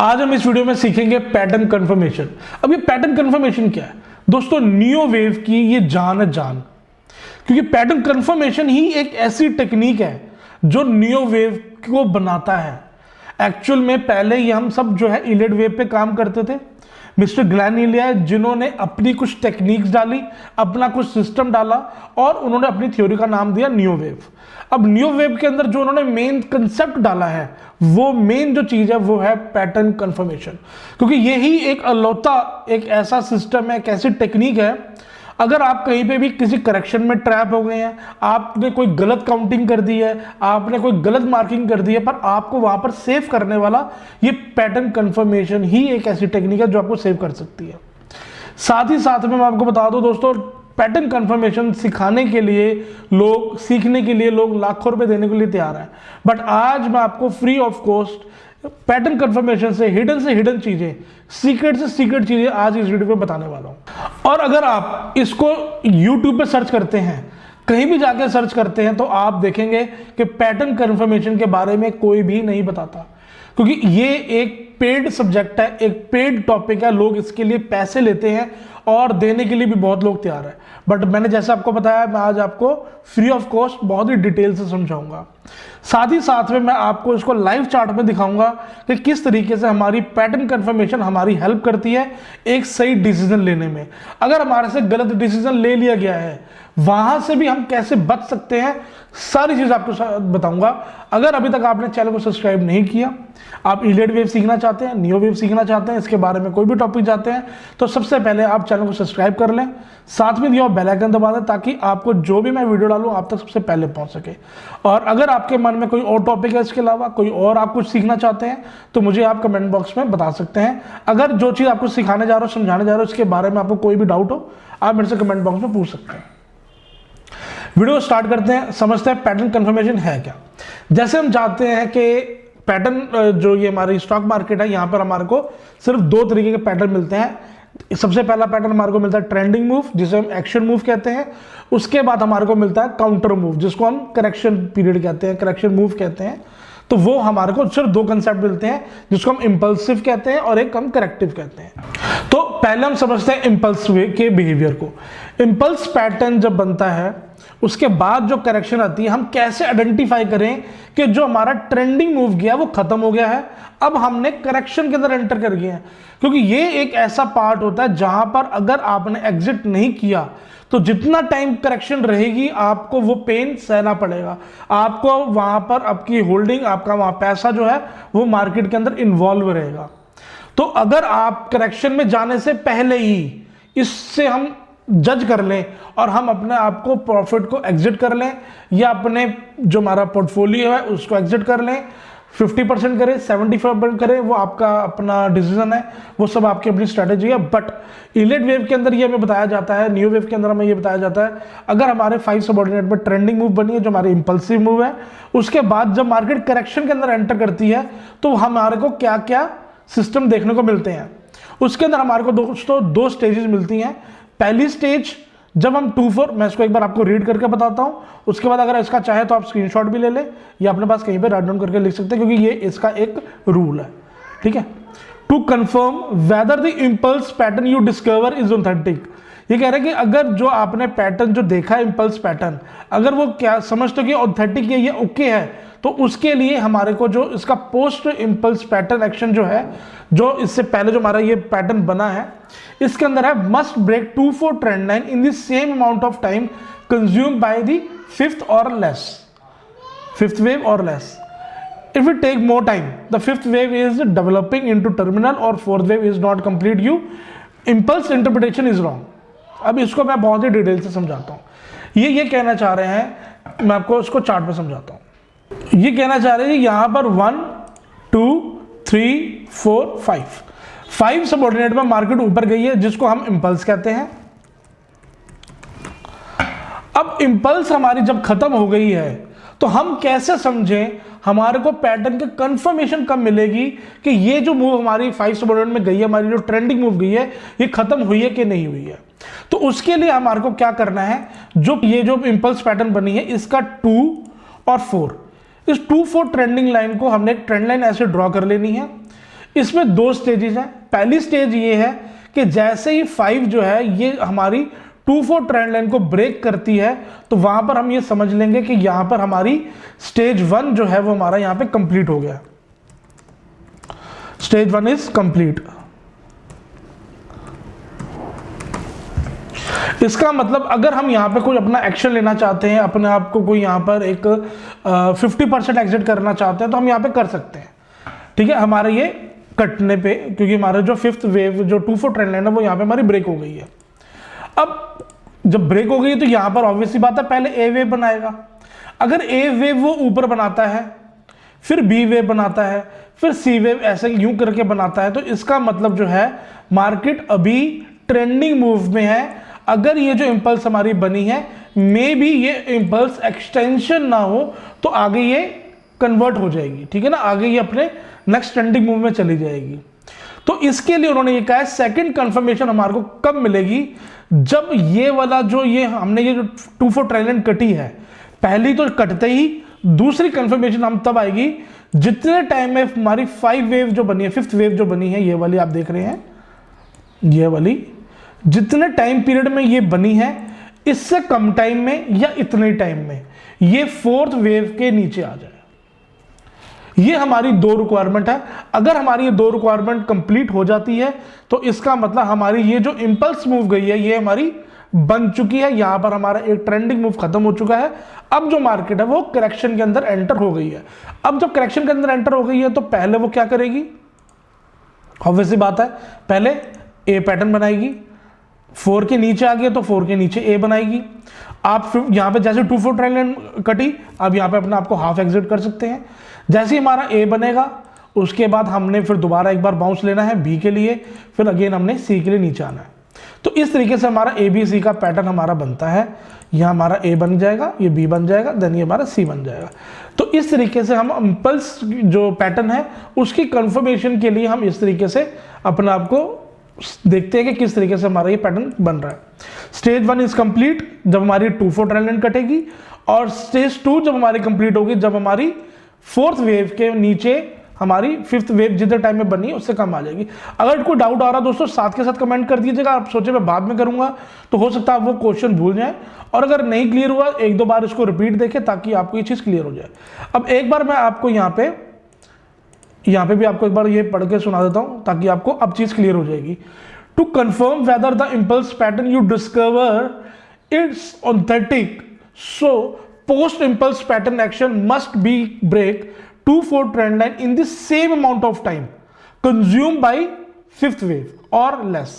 आज हम इस वीडियो में सीखेंगे पैटर्न कंफर्मेशन। अब ये पैटर्न कंफर्मेशन क्या है दोस्तों? नियो वेव की ये जान है जान, क्योंकि पैटर्न कंफर्मेशन ही एक ऐसी टेक्निक है जो नियो वेव को बनाता है। एक्चुअल में पहले ही हम सब जो है इलियड वेव पे काम करते थे। मिस्टर ग्लेन इलियड जिन्होंने अपनी कुछ टेक्निक्स डाली, अपना कुछ सिस्टम डाला और उन्होंने अपनी थ्योरी का नाम दिया नियो वेव। अब नियो वेव के अंदर जो उन्होंने मेन कंसेप्ट डाला है, वो मेन जो चीज है वो है पैटर्न कंफर्मेशन, क्योंकि यही एक अलौता एक ऐसा सिस्टम है, एक ऐसी टेक्निक है। अगर आप कहीं पे भी किसी करेक्शन में ट्रैप हो गए हैं, आपने कोई गलत काउंटिंग कर दी है, आपने कोई गलत मार्किंग कर दी है, पर आपको वहां पर सेव करने वाला ये पैटर्न कंफर्मेशन ही एक ऐसी टेक्निक है जो आपको सेव कर सकती है। साथ ही साथ में मैं आपको बता दूं दोस्तों, पैटर्न कंफर्मेशन सिखाने के लिए लोग, सीखने के लिए लोग लाखों रुपए देने के लिए तैयार हैं, बट आज मैं आपको free of cost pattern confirmation से हिडन चीजें, सीक्रेट से सीक्रेट चीजें आज इस वीडियो में बताने वाला हूं। और अगर आप इसको YouTube पे सर्च करते हैं, कहीं भी जाके सर्च करते हैं, तो आप देखेंगे कि पैटर्न कंफर्मेशन के बारे में कोई भी नहीं बताता, क्योंकि ये एक पेड सब्जेक्ट है, एक पेड टॉपिक है। लोग इसके लिए पैसे लेते हैं और देने के लिए भी बहुत लोग तैयार है, बट मैंने जैसे आपको बताया, मैं आज आपको फ्री ऑफ कॉस्ट बहुत ही डिटेल से समझाऊंगा। साथ ही साथ में मैं आपको इसको लाइव चार्ट में दिखाऊंगा कि किस तरीके से हमारी पैटर्न कंफर्मेशन हमारी हेल्प करती है एक सही डिसीजन लेने में। अगर हमारे से गलत डिसीजन ले लिया गया है, वहां से भी हम कैसे बच सकते हैं, सारी चीज आपको बताऊंगा। अगर अभी तक आपने चैनल को सब्सक्राइब नहीं किया, आप इलियड वेव सीखना चाहते हैं, नियो वेव सीखना चाहते हैं, इसके बारे में कोई भी टॉपिक चाहते हैं, तो सबसे पहले आप चैनल को सब्सक्राइब कर लें, साथ में दिया बेल आइकन दबा दें, ताकि आपको जो भी मैं वीडियो डालूं आप तक सबसे पहले पहुंच सके। और अगर आपके मन में कोई और टॉपिक है, इसके अलावा कोई और आप कुछ सीखना चाहते हैं, तो मुझे आप कमेंट बॉक्स में बता सकते हैं। अगर जो चीज़ आपको सिखाने जा रहा हूं, समझाने जा रहा हूं, इसके बारे में आपको कोई भी डाउट हो, आप मेरे से कमेंट बॉक्स में पूछ सकते हैं। वीडियो स्टार्ट करते हैं, समझते हैं पैटर्न कंफर्मेशन है क्या। जैसे हम जानते हैं कि पैटर्न जो ये हमारी स्टॉक मार्केट है, यहाँ पर हमारे को सिर्फ दो तरीके के पैटर्न मिलते हैं। सबसे पहला पैटर्न हमारे को मिलता है ट्रेंडिंग मूव, जिसे हम एक्शन मूव कहते हैं। उसके बाद हमारे को मिलता है काउंटर मूव, जिसको हम करेक्शन पीरियड कहते हैं, करेक्शन मूव कहते हैं। तो वो हमारे को सिर्फ दो कंसेप्ट मिलते हैं, जिसको हम इंपल्सिव कहते हैं और एक हम करेक्टिव कहते हैं। तो पहले हम समझते हैं इंपल्स के बिहेवियर को। इंपल्स पैटर्न जब बनता है, उसके बाद जो करेक्शन आती है, हम कैसे आइडेंटिफाई करें कि जो हमारा ट्रेंडिंग मूव गया वो खत्म हो गया है, अब हमने करेक्शन के अंदर एंटर कर गए हैं। क्योंकि ये एक ऐसा पार्ट होता है जहां पर अगर आपने एग्जिट नहीं किया, तो जितना टाइम करेक्शन रहेगी आपको वो पेन सहना पड़ेगा। आपको वहां पर आपकी होल्डिंग, आपका वहां पैसा जो है वो मार्केट के अंदर इन्वॉल्व रहेगा। तो अगर आप करेक्शन में जाने से पहले ही इससे हम जज कर लें और हम अपने आप को प्रॉफिट को एग्जिट कर लें, या अपने जो हमारा पोर्टफोलियो है उसको एग्जिट कर लें, 50% करें, 75% करें, वो आपका अपना डिसीजन है, वो सब आपकी अपनी स्ट्रैटेजी है। बट इलियड वेव के अंदर ये हमें बताया जाता है, नियो वेव के अंदर हमें ये बताया जाता है, अगर हमारे 5 सबऑर्डिनेट में ट्रेंडिंग मूव बनी है, जो हमारी इंपल्सिव मूव है, उसके बाद जब मार्केट करेक्शन के अंदर एंटर करती है, तो हमारे को क्या क्या सिस्टम देखने को मिलते हैं। उसके अंदर हमारे को दोस्तों दो स्टेजेस मिलती हैं। पहली स्टेज जब हम 2-4, मैं इसको एक बार आपको रीड करके बताता हूं, उसके बाद अगर इसका चाहे तो आप स्क्रीनशॉट भी ले लें या अपने पास कहीं पे राइट डाउन करके लिख सकते हैं, क्योंकि ये इसका एक रूल है, ठीक है। To confirm whether the impulse pattern you discover is authentic. ये कह रहे हैं कि अगर जो आपने पैटर्न जो देखा है, इंपल्स पैटर्न, अगर वो क्या समझते हो कि ऑथेंटिक है, ये ओके है, तो उसके लिए हमारे को जो इसका पोस्ट इंपल्स पैटर्न एक्शन जो है, जो इससे पहले जो हमारा ये पैटर्न बना है, इसके अंदर है must break 2-4 trend line in the same amount of time consume by the fifth wave और less. If it take more time, the fifth wave is developing into terminal or fourth wave is not complete, you impulse interpretation is wrong। अब इसको मैं बहुत ही detail से समझाता हूँ। ये कहना चाह रहे हैं, मैं आपको इसको चार्ट में समझाता हूँ। ये कहना चाह रहे हैं यहाँ पर 1 2 3 4 5 सबऑर्डिनेट में मार्केट ऊपर गई है, जिसको हम इंपल्स कहते हैं। अब इंपल्स हमारी जब खत्म हो गई है, तो हम कैसे समझें हमारे को पैटर्न के कंफर्मेशन कब मिलेगी कि ये जो मूव हमारी 5 सबऑर्डिनेट में गई है, हमारी जो ट्रेंडिंग मूव गई है, ये खत्म हुई है कि नहीं हुई है। तो उसके लिए हमारे को क्या करना है, जो ये जो इंपल्स पैटर्न बनी है, इसका 2 और 4, इस 2-4 ट्रेंडिंग लाइन को हमने एक ट्रेंड लाइन ऐसे ड्रॉ कर लेनी है। इसमें दो स्टेजेस हैं। पहली स्टेज ये है कि जैसे ही 5 जो है ये हमारी 2-4 ट्रेंड लाइन को ब्रेक करती है, तो वहां पर हम ये समझ लेंगे कि यहां पर हमारी स्टेज 1 जो है वो हमारा यहां पे कंप्लीट हो गया। Stage 1 is complete. इसका मतलब अगर हम यहां पे कोई अपना एक्शन लेना चाहते हैं, अपने आप को कोई यहां पर एक 50% एग्जिट करना चाहते हैं, तो हम यहां पे कर सकते हैं। ठीक है, हमारे ये कटने पे, क्योंकि हमारा जो 5th वेव जो 2-4 ट्रेंड लाइन है वो यहां पे हमारी ब्रेक हो गई है। अब जब ब्रेक हो गई तो यहां पर ऑब्वियसली बात है पहले ए वेव बनाएगा। अगर ए वेव वो ऊपर बनाता है, फिर बी वेव बनाता है, फिर सी वेव, ऐसे यूं करके बनाता है, तो इसका मतलब जो है मार्केट अभी ट्रेंडिंग मूव में है। अगर ये जो इंपल्स हमारी बनी है, मे बी ये इंपल्स एक्सटेंशन ना हो तो आगे ये कन्वर्ट हो जाएगी। ठीक है ना, आगे ये अपने नेक्स्ट ट्रेंडिंग मूव में चली जाएगी। तो इसके लिए उन्होंने ये कहा है सेकंड कंफर्मेशन हमारे को कब मिलेगी, जब ये वाला जो ये हमने ये जो 2-4 ट्रेंड लाइन कटी है, पहली तो कटते ही दूसरी कंफर्मेशन हम तब आएगी जितने टाइम में हमारी 5 वेव जो बनी है, 5th वेव जो बनी है, ये वाली आप देख रहे हैं, ये वाली जितने टाइम पीरियड में ये बनी है, इससे कम टाइम में या इतने टाइम में ये 4th वेव के नीचे आ जाए। ये हमारी 2 रिक्वायरमेंट है। अगर हमारी ये 2 रिक्वायरमेंट कंप्लीट हो जाती है तो इसका मतलब हमारी ये जो इंपल्स मूव गई है ये हमारी बन चुकी है। यहां पर हमारा एक ट्रेंडिंग मूव खत्म हो चुका है। अब जो मार्केट है वो करेक्शन के अंदर एंटर हो गई है। अब जब करेक्शन के अंदर एंटर हो गई है तो पहले वो क्या करेगी, ऑब्वियसली बात है पहले ए पैटर्न बनाएगी। 4 के नीचे आ गया तो 4 के नीचे ए बनाएगी। आप यहां पे जैसे 2-4 ट्रेंड लाइन कटी, आप यहां पे अपने आप को हाफ एग्जिट कर सकते हैं। जैसे ही हमारा ए बनेगा उसके बाद हमने फिर दोबारा एक बार बाउंस लेना है बी के लिए, फिर अगेन हमने सी के लिए नीचे आना है। तो इस तरीके से हमारा ए बी सी का पैटर्न हमारा बनता है। यहाँ हमारा ए बन जाएगा, ये बी बन जाएगा, देन ये हमारा सी बन जाएगा। तो इस तरीके से हम इंपल्स जो पैटर्न है उसकी कंफर्मेशन के लिए हम इस तरीके से अपने आप को देखते हैं कि किस तरीके से हमारा ये पैटर्न बन रहा है। स्टेज 1 इज कंप्लीट जब हमारी 2-4 ट्रेंड लाइन कटेगी, और स्टेज 2 जब हमारी कंप्लीट होगी जब हमारी 4th वेव के नीचे हमारी 5th वेव जितने टाइम में बनी है उससे कम आ जाएगी। अगर कोई डाउट आ रहा है दोस्तों साथ के साथ कमेंट कर दीजिएगा। आप सोचे मैं बाद में करूंगा तो हो सकता है आप वो क्वेश्चन भूल जाएं, और अगर नहीं क्लियर हुआ 1-2 बार इसको रिपीट देखें ताकि आपको ये चीज़ क्लियर हो जाए। अब एक बार मैं आपको यहाँ पे भी आपको एक बार ये पढ़ के सुना देता हूँ ताकि आपको अब चीज़ क्लियर हो जाएगी। To confirm whether the impulse pattern you discover it's authentic, so post impulse pattern action must be break 2-4 trend line in the same amount of time consumed by 5th wave or less।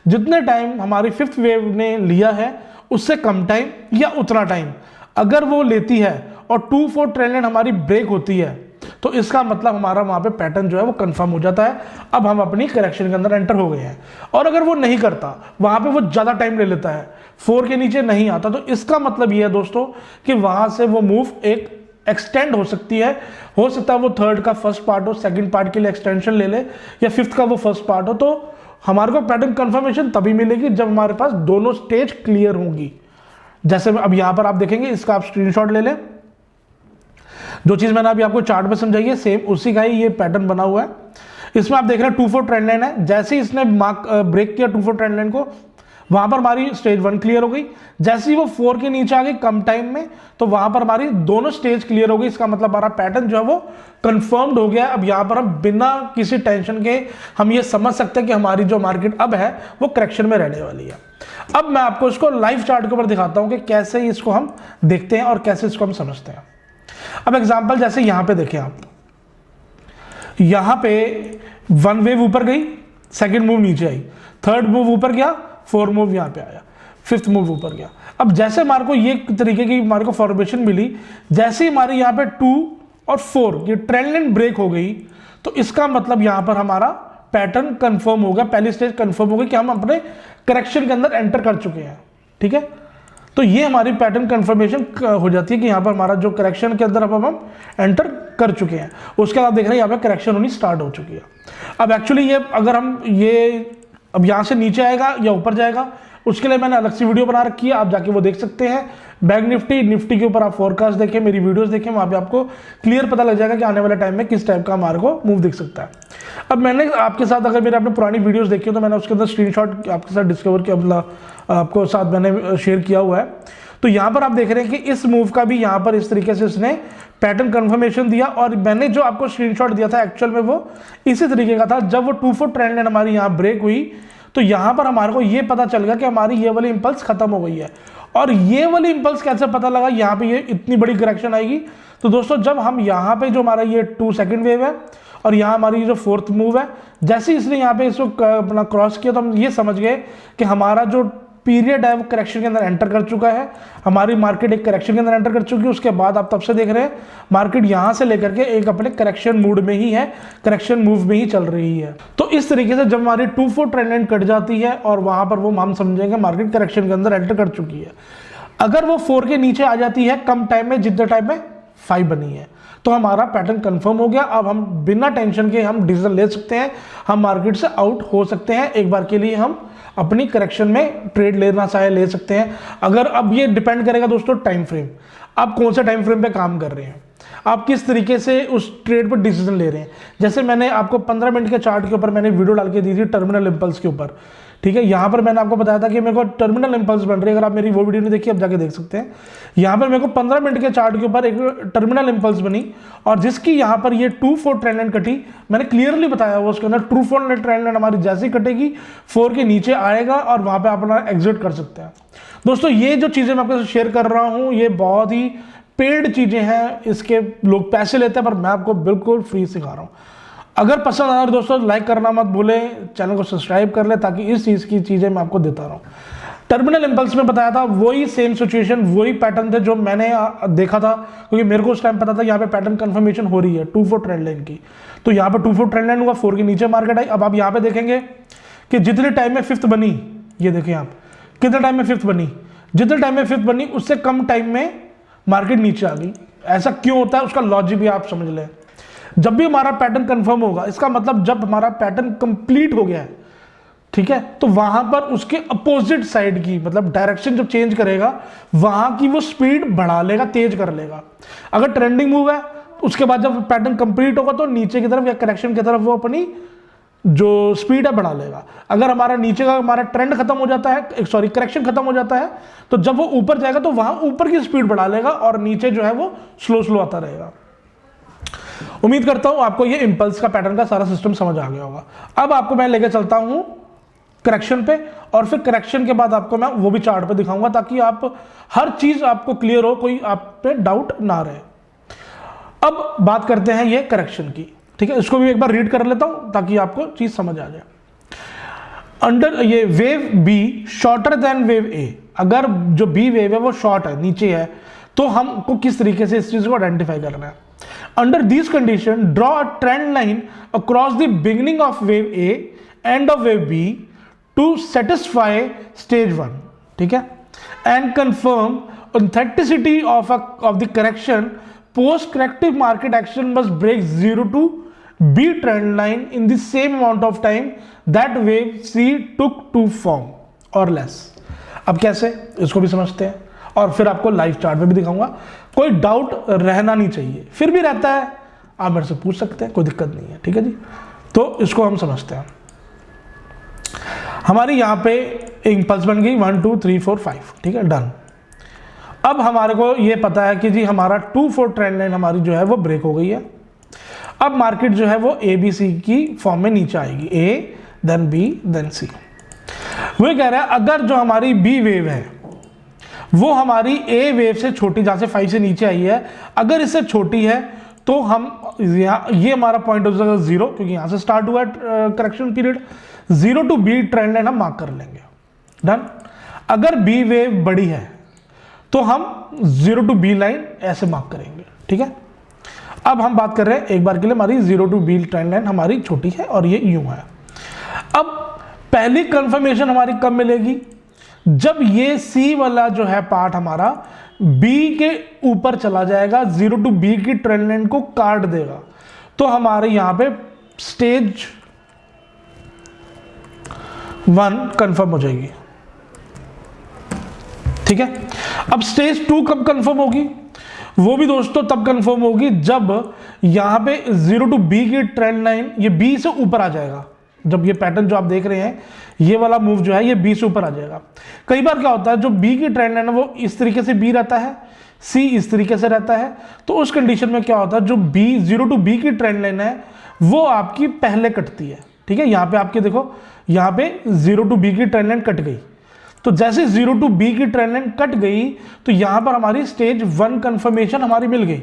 जितने time हमारी 5th wave ने लिया है उससे कम time या उतना time अगर वो लेती है और 2-4 ट्रेंड लाइन हमारी ब्रेक होती है तो इसका मतलब हमारा वहां पे पैटर्न जो है वो कंफर्म हो जाता है। अब हम अपनी करेक्शन के अंदर एंटर हो गए हैं। और अगर वो नहीं करता, वहां पे वो ज्यादा टाइम ले लेता है, 4 के नीचे नहीं आता, तो इसका मतलब ये है दोस्तों कि वहां से वो मूव एक एक्सटेंड हो सकती है। हो सकता है वो 3rd का फर्स्ट पार्ट हो, 2nd पार्ट के लिए एक्सटेंशन ले ले, या 5th का वो फर्स्ट पार्ट हो। तो हमारे को पैटर्न कंफर्मेशन तभी मिलेगी जब हमारे पास दोनों स्टेज क्लियर होंगी। जैसे अब यहां पर आप देखेंगे, इसका आप स्क्रीनशॉट ले लें। जो चीज मैंने अभी आपको चार्ट में समझाई है सेम उसी का ही ये पैटर्न बना हुआ है। इसमें आप देख रहे हैं 2-4 ट्रेंड लाइन है। जैसे ही इसने ब्रेक किया 2-4 ट्रेंड लाइन को, वहां पर हमारी स्टेज 1 क्लियर हो गई। जैसे ही वो 4 के नीचे आ गई कम टाइम में, तो वहां पर हमारी दोनों स्टेज क्लियर हो गई। इसका मतलब हमारा पैटर्न जो है वो कंफर्म्ड हो गया। अब यहां पर हम बिना किसी टेंशन के हम ये समझ सकते हैं कि हमारी जो मार्केट अब है वो करेक्शन में रहने वाली है। अब मैं आपको इसको लाइव चार्ट के ऊपर दिखाता हूं कि कैसे इसको हम देखते हैं और कैसे इसको हम समझते हैं। अब एग्जांपल जैसे यहां पे देखें आप, यहां पे 1 वेव ऊपर गई, 2nd मूव नीचे आई, 3rd मूव ऊपर गया, 4th मूव यहां पे आया, 5th मूव ऊपर गया। अब जैसे हमारे को ये तरीके की हमारे को फॉर्मेशन मिली, जैसे ही हमारे यहां पे 2 और 4 ये ट्रेंड लाइन ब्रेक हो गई, तो इसका मतलब यहां पर हमारा पैटर्न कंफर्म हो गया, पहली स्टेज कंफर्म हो गई कि हम अपने करेक्शन के अंदर एंटर कर चुके हैं। ठीक है, तो ये हमारी पैटर्न कंफर्मेशन हो जाती है कि यहाँ पर हमारा जो करेक्शन के अंदर अब हम एंटर कर चुके हैं। उसके बाद देख रहे हैं यहाँ पे करेक्शन होनी स्टार्ट हो चुकी है। अब एक्चुअली ये अगर हम ये अब यहाँ से नीचे आएगा या ऊपर जाएगा, उसके लिए मैंने अलग सी वीडियो बना रखी है, आप जाके वो देख सकते हैं। बैंक निफ्टी के ऊपर आप फोरकास्ट देखें, मेरी वीडियोस देखें, वहाँ पे आपको क्लियर पता लग जाएगा कि आने वाले टाइम में किस टाइप का हमारे को मूव दिख सकता है। अब मैंने आपके साथ, अगर मेरे आपने पुरानी वीडियोस देखी हो तो मैंने उसके अंदर स्क्रीनशॉट आपके साथ डिस्कवर किया, मतलब आपको साथ मैंने शेयर किया हुआ है। तो यहाँ पर आप देख रहे हैं कि इस मूव का भी यहाँ पर इस तरीके से इसने पैटर्न कंफर्मेशन दिया, और मैंने जो आपको स्क्रीनशॉट दिया था एक्चुअल में वो इसी तरीके का था। जब वो 2-4 ट्रेंड लाइन हमारी यहाँ ब्रेक हुई तो यहाँ पर हमारे को ये पता चल गया कि हमारी ये वाली इंपल्स खत्म हो गई है। और ये वाली इंपल्स कैसे पता लगा यहाँ पे ये इतनी बड़ी करेक्शन आएगी? तो दोस्तों जब हम यहाँ पे जो हमारा ये 2 सेकंड वेव है और यहाँ हमारी जो 4th मूव है, जैसे इसने यहाँ पे इसको अपना क्रॉस किया तो हम ये समझ गए कि हमारा जो पीरियड है वो करेक्शन के अंदर एंटर कर चुका है, हमारी मार्केट एक करेक्शन के अंदर एंटर कर चुकी है। उसके बाद आप तब से देख रहे हैं मार्केट यहाँ से लेकर के एक अपने करेक्शन मूड में ही है, करेक्शन मूव में ही चल रही है। तो इस तरीके से जब हमारी 2-4 ट्रेंड लाइन कट जाती है और वहां पर वो हम समझेंगे मार्केट करेक्शन के अंदर एंटर कर चुकी है। अगर वो 4 के नीचे आ जाती है कम टाइम में, जितने टाइम में 5 बनी है, तो हमारा पैटर्न कंफर्म हो गया। अब हम बिना टेंशन के हम डिसीजन ले सकते हैं, हम मार्केट से आउट हो सकते हैं। एक बार के लिए हम अपनी करेक्शन में ट्रेड लेना चाहे ले सकते हैं। अगर अब ये डिपेंड करेगा दोस्तों टाइम फ्रेम, आप कौन से टाइम फ्रेम पे काम कर रहे हैं, आप किस तरीके से उस ट्रेड पर डिसीजन ले रहे हैं। जैसे मैंने आपको 15 मिनट के चार्ट के ऊपर मैंने वीडियो डाल के दी थी टर्मिनल इंपल्स के ऊपर, ठीक है। यहाँ पर मैंने आपको बताया था कि मेरे को टर्मिनल इंपल्स बन रही है। अगर आप मेरी वो वीडियो नहीं देखी, आप जाके देख सकते हैं। यहाँ पर मेरे को 15 मिनट के चार्ट के ऊपर एक टर्मिनल इंपल्स बनी, और जिसकी यहाँ पर ये 2-4 ट्रेंड लाइन कटी। मैंने क्लियरली बताया हुआ उसके अंदर 2-4 ट्रेंड लाइन हमारी जैसे ही कटेगी 4 के नीचे आएगा और वहाँ पर आप अपना एग्जिट कर सकते हैं। दोस्तों ये जो चीज़ें मैं आपके साथ शेयर कर रहा हूँ ये बहुत ही पेड चीज़ें हैं, इसके लोग पैसे लेते हैं, पर मैं आपको बिल्कुल फ्री सिखा रहा हूँ। अगर पसंद आया दोस्तों लाइक करना मत भूलें, चैनल को सब्सक्राइब कर ले, ताकि इस चीज़ की चीज़ें मैं आपको देता रहूँ। टर्मिनल इंपल्स में बताया था वही सेम सिचुएशन, वही पैटर्न थे जो मैंने देखा था, क्योंकि मेरे को उस टाइम पता था यहाँ पे पैटर्न कंफर्मेशन हो रही है 2-4 ट्रेंड लाइन की। तो यहाँ पर 2-4 ट्रेंड लाइन हुआ, 4 के नीचे मार्केट आई। अब आप यहाँ पे देखेंगे कि जितने टाइम में 5th बनी, ये देखें आप कितने टाइम में 5th बनी, जितने टाइम में 5th बनी उससे कम टाइम में मार्केट नीचे आ गई। ऐसा क्यों होता है उसका लॉजिक भी आप समझ लें। जब भी हमारा पैटर्न कंफर्म होगा, इसका मतलब जब हमारा पैटर्न कंप्लीट हो गया है, ठीक है, तो वहां पर उसके अपोजिट साइड की मतलब डायरेक्शन जब चेंज करेगा वहां की वो स्पीड बढ़ा लेगा, तेज कर लेगा। अगर ट्रेंडिंग मूव है उसके बाद जब पैटर्न कंप्लीट होगा तो नीचे की तरफ या करेक्शन की तरफ वो अपनी जो स्पीड है बढ़ा लेगा। अगर हमारा नीचे का हमारा ट्रेंड खत्म हो जाता है, सॉरी करेक्शन खत्म हो जाता है, तो जब वो ऊपर जाएगा तो वहां ऊपर की स्पीड बढ़ा लेगा और नीचे जो है वो स्लो आता रहेगा। उम्मीद करता हूं आपको ये इंपल्स का पैटर्न का सारा सिस्टम समझ आ गया होगा। अब आपको मैं लेके चलता हूं करेक्शन पे, और फिर करेक्शन के बाद आपको मैं वो भी चार्ट पे दिखाऊंगा, ताकि आप हर चीज आपको क्लियर हो, कोई आप पे डाउट ना रहे। अब बात करते हैं ये करेक्शन की, ठीक है। इसको भी एक बार रीड कर लेता हूं ताकि आपको चीज समझ आ जाए। अंडर ये wave B shorter than wave A, अगर जो बी वेव है वो शॉर्ट है, नीचे है, तो हमको किस तरीके से इस चीज को आइडेंटिफाई करना है। Under this condition draw a trend line across the beginning of wave A end of wave B to satisfy stage 1, ठीक है, and confirm authenticity of the correction post corrective market action must break 0 to B trend line in the same amount of time that wave C took to form or less। अब कैसे, इसको भी समझते हैं और फिर आपको लाइव चार्ट में भी दिखाऊंगा। कोई डाउट रहना नहीं चाहिए, फिर भी रहता है आप मेरे से पूछ सकते हैं, कोई दिक्कत नहीं है, ठीक है जी। तो इसको हम समझते हैं। हमारी यहां पे इंपल्स बन गई 1 2 3 4 5, ठीक है, डन। अब हमारे को ये पता है कि जी हमारा 2-4 ट्रेंड लाइन हमारी जो है वो ब्रेक हो गई है। अब मार्केट जो है वो ABC की फॉर्म में नीचे आएगी, A then B then C। वो कह रहा है अगर जो हमारी B वेव है वो हमारी A वेव से छोटी, जहां से 5 से नीचे आई है, अगर इससे छोटी है तो हम ये हमारा पॉइंट हो जाएगा 0, क्योंकि यहां से स्टार्ट हुआ correction period. 0 to B trend line हम मार्क कर लेंगे, डन। अगर B वेव बड़ी है तो हम 0 to B लाइन ऐसे मार्क करेंगे, ठीक है। अब हम बात कर रहे हैं एक बार के लिए हमारी 0 to B ट्रेंड लाइन हमारी छोटी है और ये यूं है। अब पहली कंफर्मेशन हमारी कब मिलेगी, जब ये C वाला जो है पार्ट हमारा B के ऊपर चला जाएगा, 0 to B की ट्रेंड लाइन को काट देगा, तो हमारे यहां पे स्टेज 1 कंफर्म हो जाएगी, ठीक है। अब स्टेज 2 कब कंफर्म होगी? वो भी दोस्तों तब कंफर्म होगी जब यहां पे 0 to B की ट्रेंड लाइन ये B से ऊपर आ जाएगा। जब ये पैटर्न जो आप देख रहे हैं, ये वाला मूव जो है ये B से ऊपर आ जाएगा। कई बार क्या होता है, जो B की ट्रेंड लाइन है वो इस तरीके से B रहता है, C इस तरीके से रहता है। तो उस कंडीशन में क्या होता है, जो B 0 to B की ट्रेंड लाइन है वो आपकी पहले कटती है। ठीक है, यहाँ पे आपके देखो, यहाँ पे 0 to B की ट्रेंड लाइन कट गई। तो जैसे 0 to B की ट्रेंड लाइन कट गई तो यहां पर हमारी स्टेज 1 कंफर्मेशन हमारी मिल गई।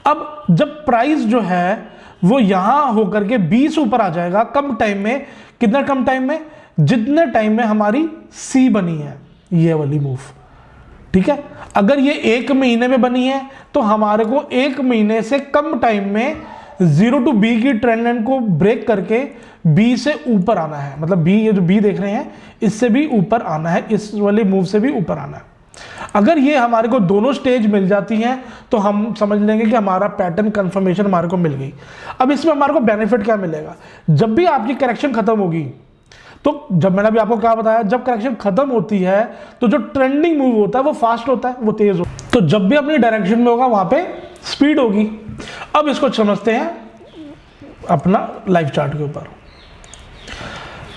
अब जब प्राइस जो है वो यहां होकर के 20 ऊपर आ जाएगा, कम टाइम में, कितना कम टाइम में, जितने टाइम में हमारी सी बनी है ये वाली मूव। ठीक है, अगर ये 1 महीने में बनी है तो हमारे को 1 महीने से कम टाइम में 0 to B की ट्रेंड लाइन को ब्रेक करके B से ऊपर आना है। मतलब B, ये जो B देख रहे हैं इससे भी ऊपर आना है, इस वाले मूव से भी ऊपर आना है। अगर ये हमारे को दोनों स्टेज मिल जाती हैं तो हम समझ लेंगे कि हमारा पैटर्न कंफर्मेशन हमारे को मिल गई। अब इसमें हमारे को बेनिफिट क्या मिलेगा, जब भी आपकी करेक्शन खत्म होगी, तो जब मैंने अभी आपको क्या बताया, जब करेक्शन खत्म होती है तो जो ट्रेंडिंग मूव होता है वो फास्ट होता है, वो तेज होता है। तो जब भी अपनी डायरेक्शन में होगा वहां पे स्पीड होगी। अब इसको समझते हैं अपना लाइव चार्ट के ऊपर।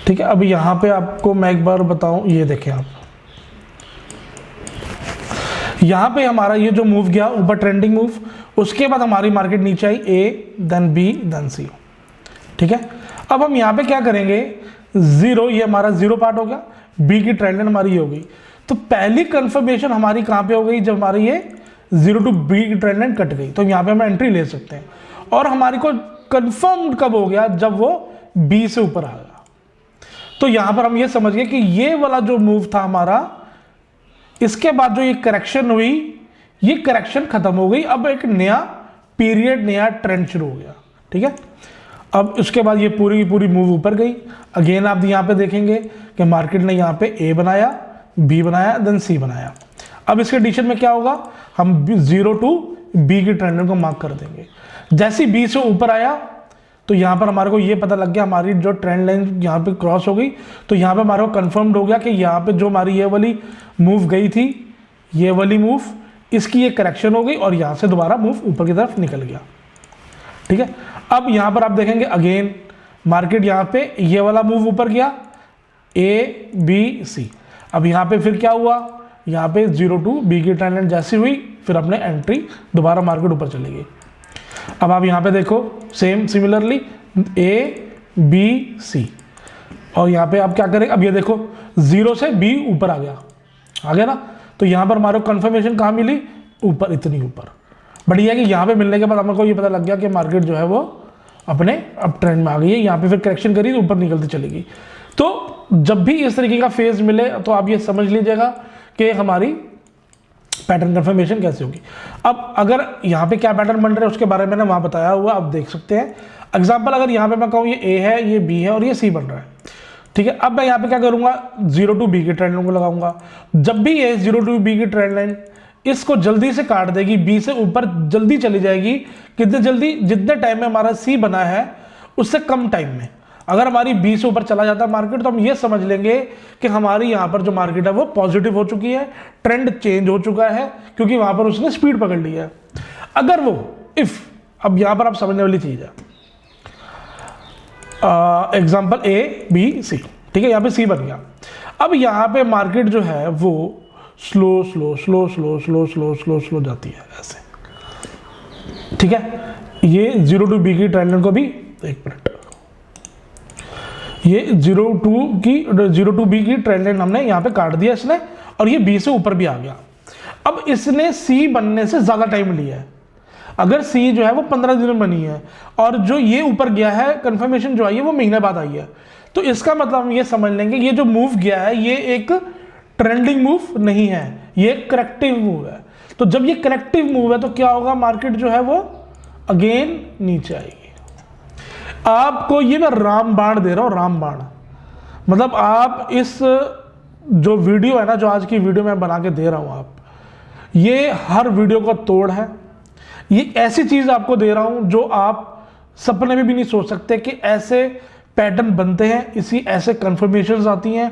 ठीक है, अब यहां पे आपको मैं एक बार बताऊं, ये देखें आप, यहां पे हमारा ये जो मूव गया ऊपर ट्रेंडिंग मूव, उसके बाद हमारी मार्केट नीचे आई, ए देन बी देन सी। ठीक है, अब हम यहां पे क्या करेंगे, 0, ये हमारा 0 पार्ट हो गया, बी की ट्रेंड लाइन हमारी हो गई। तो पहली कंफर्मेशन हमारी कहां पे हो गई, जब हमारी ये 0 to B की ट्रेंड लाइन कट गई। तो यहां पे हम एंट्री ले सकते हैं। और हमारी को कंफर्म कब हो गया, जब वो B से ऊपर आ गया। तो यहां पर हम ये समझ गए कि ये वाला जो मूव था हमारा, इसके बाद जो ये करेक्शन हुई, ये करेक्शन खत्म हो गई। अब एक नया पीरियड, नया ट्रेंड शुरू हो गया। ठीक है, अब उसके बाद ये पूरी की पूरी मूव ऊपर गई। अगेन आप यहां पे देखेंगे कि मार्केट ने यहां पे ए बनाया, बी बनाया, देन सी बनाया। अब इस कंडीशन में क्या होगा, हम 0 to B की ट्रेंड लाइन को मार्क कर देंगे। जैसे B से ऊपर आया तो यहां पर हमारे को ये पता लग गया, हमारी जो ट्रेंड लाइन यहां पे क्रॉस हो गई। तो यहां पे हमारे को कंफर्म्ड हो गया कि यहां पे जो हमारी ये वाली मूव गई थी, ये वाली मूव, इसकी ये करेक्शन हो गई और यहां से दोबारा मूव ऊपर की तरफ निकल गया। ठीक है, अब यहां पर आप देखेंगे अगेन मार्केट यहां पे ये वाला मूव ऊपर गया, ए बी सी। अब यहां पे फिर क्या हुआ, यहां पे 0 to B की ट्रेंड लाइन जैसी हुई, फिर अपने एंट्री, दोबारा मार्केट ऊपर चली गई। अब आप यहां पे देखो same similarly A B C, और यहां पे आप क्या करें, अब ये देखो 0 से B ऊपर आ गया ना। तो यहां पर हमारे कंफर्मेशन कहां मिली, ऊपर, इतनी ऊपर। बढ़िया कि यहां पे मिलने के बाद हमको ये पता लग गया कि मार्केट जो है वो अपने अप ट्रेंड में आ गई है। यहां पे फिर करेक्शन करी तो ऊपर निकलती चली गई। तो जब भी इस तरीके का फेज मिले तो आप ये समझ लीजिएगा कि हमारी पैटर्न कंफर्मेशन कैसे होगी। अब अगर यहाँ पे क्या पैटर्न बन रहा है उसके बारे में मैंने वहाँ बताया हुआ, आप देख सकते हैं। एग्जांपल अगर यहाँ पे मैं कहूँ ये ए है, ये बी है और ये सी बन रहा है। ठीक है, अब मैं यहाँ पे क्या करूँगा, 0 to B की ट्रेंड लाइन को लगाऊंगा। जब भी ये 0 to B की ट्रेंड लाइन इसको जल्दी से काट देगी, बी से ऊपर जल्दी चली जाएगी। कितने जल्दी, जितने टाइम में हमारा सी बना है उससे कम टाइम में। अगर हमारी बी से ऊपर चला जाता है मार्केट तो हम ये समझ लेंगे कि हमारी यहाँ पर जो मार्केट है वो पॉजिटिव हो चुकी है, ट्रेंड चेंज हो चुका है, क्योंकि वहां पर उसने स्पीड पकड़ ली है। अगर वो इफ, अब यहां पर आप समझने वाली चीज है, एग्जांपल ए बी सी। ठीक है, यहाँ पे सी बन गया। अब यहाँ पे मार्केट जो है वो slow slow slow slow slow slow slow slow जाती है ऐसे। ठीक है, ये 0 to B की ट्रेंड लाइन को भी, एक मिनट, ये 0 to B की ट्रेंड लाइन हमने यहाँ पे काट दिया इसने, और ये B से ऊपर भी आ गया। अब इसने C बनने से ज्यादा टाइम लिया है। अगर C जो है वो 15 दिन में बनी है और जो ये ऊपर गया है, कंफर्मेशन जो आई है वो महीने बाद आई है। तो इसका मतलब हम ये समझ लेंगे ये जो मूव गया है ये एक ट्रेंडिंग मूव नहीं है, ये एक करेक्टिव मूव है। तो जब ये करेक्टिव मूव है तो क्या होगा, मार्केट जो है वो अगेन नीचे आएगी। आपको ये मैं रामबाण दे रहा हूं, रामबाण मतलब आप इस जो वीडियो है ना, जो आज की वीडियो मैं बना के दे रहा हूं, आप ये हर वीडियो का तोड़ है। ये ऐसी चीज आपको दे रहा हूं जो आप सपने में भी नहीं सोच सकते कि ऐसे पैटर्न बनते हैं, इसी ऐसे कंफर्मेशंस आती हैं।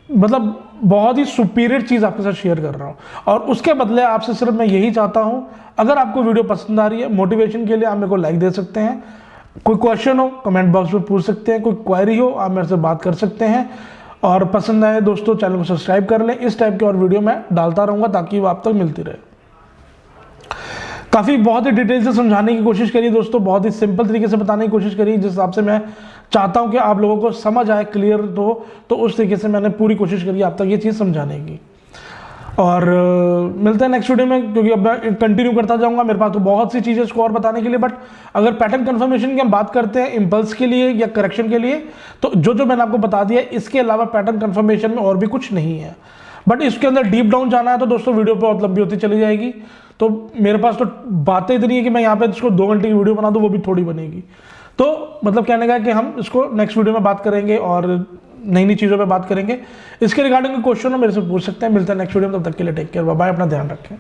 मतलब बहुत ही सुपीरियर चीज़ आपके साथ शेयर कर रहा हूँ, और उसके बदले आपसे सिर्फ मैं यही चाहता हूँ, अगर आपको वीडियो पसंद आ रही है, मोटिवेशन के लिए आप मेरे को लाइक दे सकते हैं, कोई क्वेश्चन हो कमेंट बॉक्स में पूछ सकते हैं, कोई क्वेरी हो आप मेरे से बात कर सकते हैं, और पसंद आए दोस्तों चैनल को सब्सक्राइब कर लें। इस टाइप की और वीडियो मैं डालता रहूँगा ताकि वो आप तक मिलती रहे। काफ़ी बहुत ही डिटेल से समझाने की कोशिश करी दोस्तों, बहुत ही सिंपल तरीके से बताने की कोशिश करी, जिस हिसाब से मैं चाहता हूं कि आप लोगों को समझ आए, क्लियर तो उस तरीके से मैंने पूरी कोशिश करी आप तक ये चीज़ समझाने की। और मिलते हैं नेक्स्ट वीडियो में, क्योंकि अब मैं कंटिन्यू करता जाऊंगा, मेरे पास तो बहुत सी चीज़ें इसको और बताने के लिए। बट अगर पैटर्न कन्फर्मेशन की हम बात करते हैं इम्पल्स के लिए या करेक्शन के लिए, तो जो मैंने आपको बता दिया, इसके अलावा पैटर्न कन्फर्मेशन में और भी कुछ नहीं है। बट इसके अंदर डीप डाउन जाना है तो दोस्तों वीडियो बहुत लंबी होती चली जाएगी, तो मेरे पास तो बातें इतनी है कि मैं यहाँ पे इसको 2 घंटे की वीडियो बना दूँ वो भी थोड़ी बनेगी। तो मतलब कहने का कि हम इसको नेक्स्ट वीडियो में बात करेंगे और नई नई चीज़ों पे बात करेंगे। इसके रिगार्डिंग क्वेश्चन हो मेरे से पूछ सकते हैं। मिलता है नेक्स्ट वीडियो में, तब तक के लिए टेक केयर, बाय बाय, अपना ध्यान रखें।